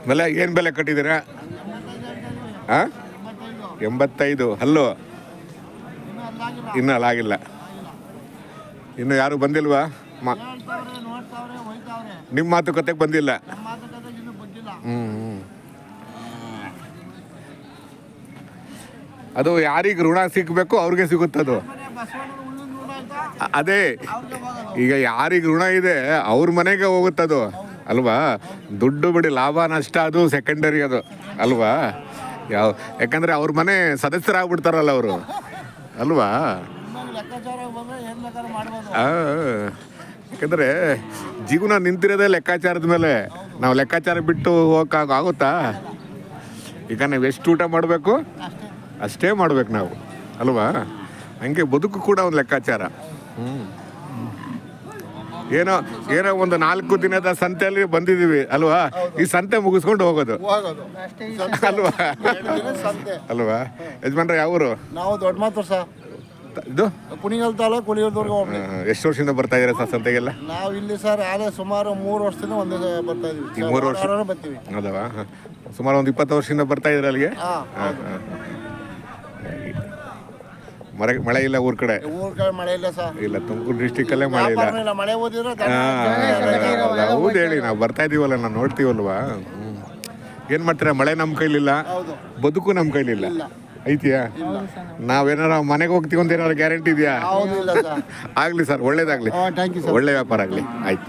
ಬೆಲೆ ಏನು ಬೆಲೆ ಕಟ್ಟಿದ್ದೀರಾ? ಹಾಂ, 85. ಹಲ್ಲು ಇನ್ನೂ ಅಲ್ಲಾಗಿಲ್ಲ. ಇನ್ನು ಯಾರು ಬಂದಿಲ್ವಾ? ನಿಮ್ಮ ಮಾತುಕತೆಗೆ ಬಂದಿಲ್ಲ. ಅದು ಯಾರಿಗೆ ಋಣ ಸಿಗಬೇಕು ಅವ್ರಿಗೆ ಸಿಗುತ್ತದು. ಅದೇ ಈಗ ಯಾರಿಗೆ ಋಣ ಇದೆ ಅವ್ರ ಮನೆಗೆ ಹೋಗುತ್ತದು ಅಲ್ವಾ. ದುಡ್ಡು ಬಿಡಿ, ಲಾಭ ನಷ್ಟ ಅದು ಸೆಕೆಂಡರಿ ಅದು ಅಲ್ವಾ. ಯಾಕಂದರೆ ಅವ್ರ ಮನೆ ಸದಸ್ಯರಾಗ್ಬಿಡ್ತಾರಲ್ಲ ಅವರು ಅಲ್ವಾ. ಯಾಕಂದರೆ ಜೀವನ ನಿಂತಿರೋದೇ ಲೆಕ್ಕಾಚಾರದ ಮೇಲೆ. ನಾವು ಲೆಕ್ಕಾಚಾರ ಬಿಟ್ಟು ಹೋಗೋಕ್ಕಾಗುತ್ತಾ? ಈಗ ನಾವು ಎಷ್ಟು ಊಟ ಮಾಡಬೇಕು ಅಷ್ಟೇ ಮಾಡ್ಬೇಕು ನಾವು ಅಲ್ವಾ. ಹಂಗೆ ಬದುಕು ಕೂಡ ಒಂದು ಲೆಕ್ಕಾಚಾರ. ಏನೋ ಒಂದು 4 ದಿನದ ಸಂತೆಯಲ್ಲಿ ಬಂದಿದ್ದೀವಿ ಅಲ್ವಾ. ಈ ಸಂತೆ ಮುಗಿಸ್ಕೊಂಡು ಹೋಗೋದು ಅಲ್ವಾ ಅಲ್ವಾ. ಯಜಮಾನ್ರೆ ಯಾವೂರು? ನಾವು ದೊಡ್ಡ ಮಾತು ಸರ್. ಇದು ಕುಣಿಗಲ್ ತಾಲೂಕು ಕುಳಿಯೂರ್ದುರ್ಗ ಹೋಗ್ತೀವಿ. ಎಷ್ಟು ವರ್ಷದಿಂದ ಬರ್ತಾ ಇದ್ದೀರಾ ಸರ್ ಸಂತೆಗೆಲ್ಲ? ನಾವು ಇಲ್ಲಿ ಸರ್ ಆಲೇ ಸುಮಾರು 3 ವರ್ಷದಿಂದ ಒಂದೇ ಬರ್ತಾ ಇದೀವಿ. 3 ವರ್ಷ ಬರ್ತೀವಿ. ಹೌದಾ? ಸುಮಾರು ಒಂದು 20 ವರ್ಷದಿಂದ ಬರ್ತಾ ಇದ್ರ ಅಲ್ಲಿಗೆ? ಮಳೆ ಇಲ್ಲ ಊರ್ ಕಡೆ ಮಳೆ ಇಲ್ಲ ಸರ್. ಇಲ್ಲ, ತುಮಕೂರು ಡಿಸ್ಟಿಕ್ ಅಲ್ಲೇ ಮಳೆ ಇಲ್ಲ. ಮಳೆ ಓದಿದ್ರೆ ಹೌದು ಹೇಳಿ, ನಾವು ಬರ್ತಾ ಇದೀವಲ್ಲ, ನಾವು ನೋಡ್ತೀವಲ್ವಾ. ಏನ್ ಮಾಡ್ತೀರಾ? ಮಳೆ ನಮ್ಮ ಕೈಲಿಲ್ಲ, ಬದುಕು ನಮ್ಮ ಕೈಲಿಲ್ಲ. ಐತಿಯಾ? ನಾವೇನಾರ ಮನೆಗೆ ಹೋಗ್ತೀವಿ ಅಂತ ಏನಾರು ಗ್ಯಾರಂಟಿ ಇದೆಯಾ? ಆಗ್ಲಿ ಸರ್, ಒಳ್ಳೇದಾಗ್ಲಿ, ಒಳ್ಳೆ ವ್ಯಾಪಾರ ಆಗ್ಲಿ. ಆಯ್ತು.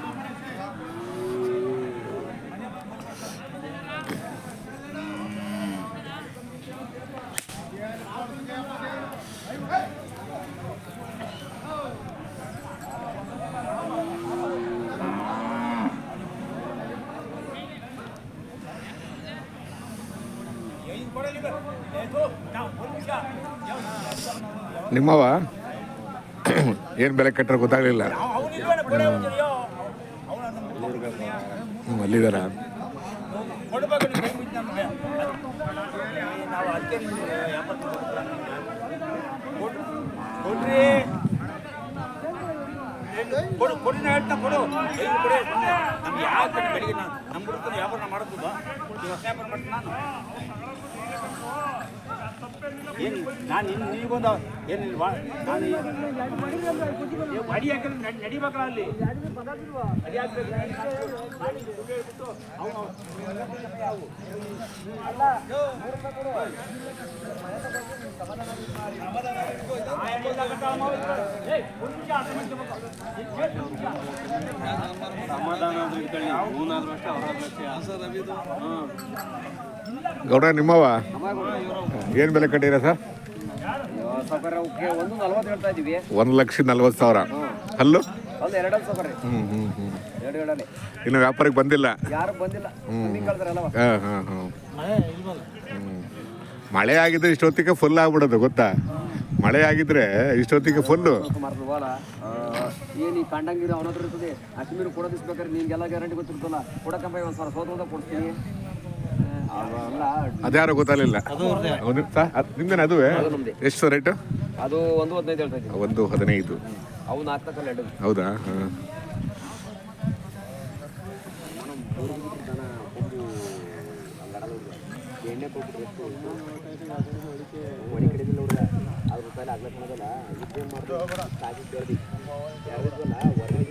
ನಿಮ್ಮವ ಏನು ಬೆಲೆ ಕಟ್ಟರೆ ಗೊತ್ತಾಗಲಿಲ್ಲ. ಅಲ್ಲಿದಾರ? ನಾನು ನೀಗೊಂದು ಏನಿಲ್ವಾ? ನಾನು ಅಡಿ ಹಾಕಿದ್ರೆ ನಡಿಬೇಕಲ್ಲ ಅಲ್ಲಿ ಅಡಿ ಹಾಕ್ಬೇಕು. ಗೌಡ ನಿಮ್ಮವ ಏನು ಬೆಲೆ ಕಟ್ಟಿರ ಸರ್? 1,40,000. ಹಲ್ಲು ಇನ್ನು ವ್ಯಾಪಾರಕ್ಕೆ ಬಂದಿಲ್ಲ. ಮಳೆ ಆಗಿದ್ರೆ ಇಷ್ಟೊತ್ತಿಗೆ ಫುಲ್ ಆಗ್ಬಿಡೋದು ಗೊತ್ತಾ. ಮಳೆ ಆಗಿದ್ರೆ ಇಷ್ಟೊತ್ತಿಗೆ ಫುಲ್ಲು. ಏನು ಕಂಡಂಗಿರೋ ಅವನ ಹತ್ರ ಇರ್ತದೆ. ಅಷ್ಟು ಕೊಡೋದಿಸ್ಬೇಕಾದ್ರೆ ನಿಮ್ಗೆಲ್ಲ ಗ್ಯಾರಂಟಿ ಗೊತ್ತಿರ್ತಲ್ಲ. ಕೊಡಕಂಪ ಒಂದು ಸಾವಿರ ಸೋತ ಕೊಡ್ತೀನಿ. ಅದ್ಯಾರೋ ಗೊತ್ತಾಗಲಿಲ್ಲ. ನಿಮ್ದೇನೆ ಅದುವೇ? ಎಷ್ಟು ರೇಟು? ಅದು 1,15 ಹೇಳ್ತಾ ಇದ್ದೀನಿ. 1,15. ಅವು 4 ಹೌದಾ? ಎಣ್ಣೆ ಕೊಟ್ಟು ಒಡಿ ಕಡಿದಿಲ್ಲ ಹುಡುಗ. ಅದ್ರ ರೂಪಾಯಿ ಆಗ್ಲಕ್ಕಲ್ಲ. ಇದೇನು ಮಾಡ್ತಾರೆ ಕಾಜಿ ಕೇಳಿ ಯಾರಿದ್ದಲ್ಲ ಹೊರಗಡೆ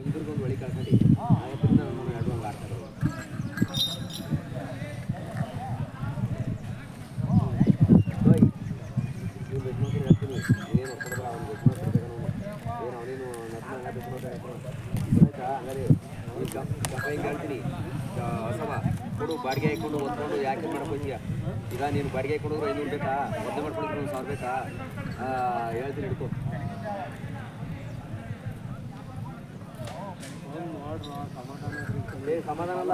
ಇದ್ರಿಗೊಂದು ಒಳಿ ಕಳ್ಕೊಂಡು ಆಯತ್ತರಿಂದ ನಮ್ಮ ಎರಡು ಹಂಗೆ ಆಡ್ತಾರೆ. ಹೇಳ್ತೀನಿ ಹೊಸವ ಕೊಡು ಬಾಡಿಗೆ ಹಾಕೊಂಡು ಹೊತ್ಕೊಂಡು ಯಾಕೆ ಮಾಡ್ಕೊತೀಯ? ಈಗ ನೀನು ಬಾಡಿಗೆ ಹಾಕೊಂಡ್ರು 500 ಬೇಕಾ? ಒದ್ದೆ ಮಾಡ್ಕೊಂಡಿದ್ರು 1,000 ಬೇಕಾ? ಹೇಳ್ತೀನಿ ಹಿಡ್ಕೊ. ಸಮಾಧಾನ ಅಲ್ಲ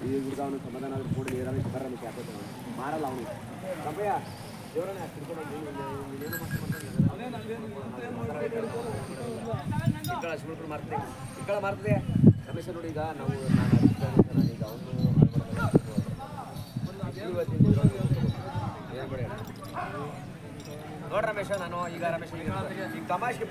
ಈ ಹುಡುಗ ಅವನು ಸಮಾಧಾನ ಆದ್ರೂ ಕೂಡ ನೀರಾಗಿ ಬರ ಹಾಕೋತಾನೆ ಮಾರಲ್ಲ ಅವನು. ಕಂಪಯ್ಯ ದೇವರನ್ನ ಶಿವಳ್ಕರು ಮಾರ್ತದೆ ಇಕ್ಕಳ ಮಾರ್ತದೆ ರಮೇಶ ನೋಡಿ. ಈಗ ನಾವು ನಾನು ಈಗ ಅವನು ನೋಡ್ ರಮೇಶ, ನಾನು ಈಗ ರಮೇಶ್ ಈಗ ತಮಾಷೆ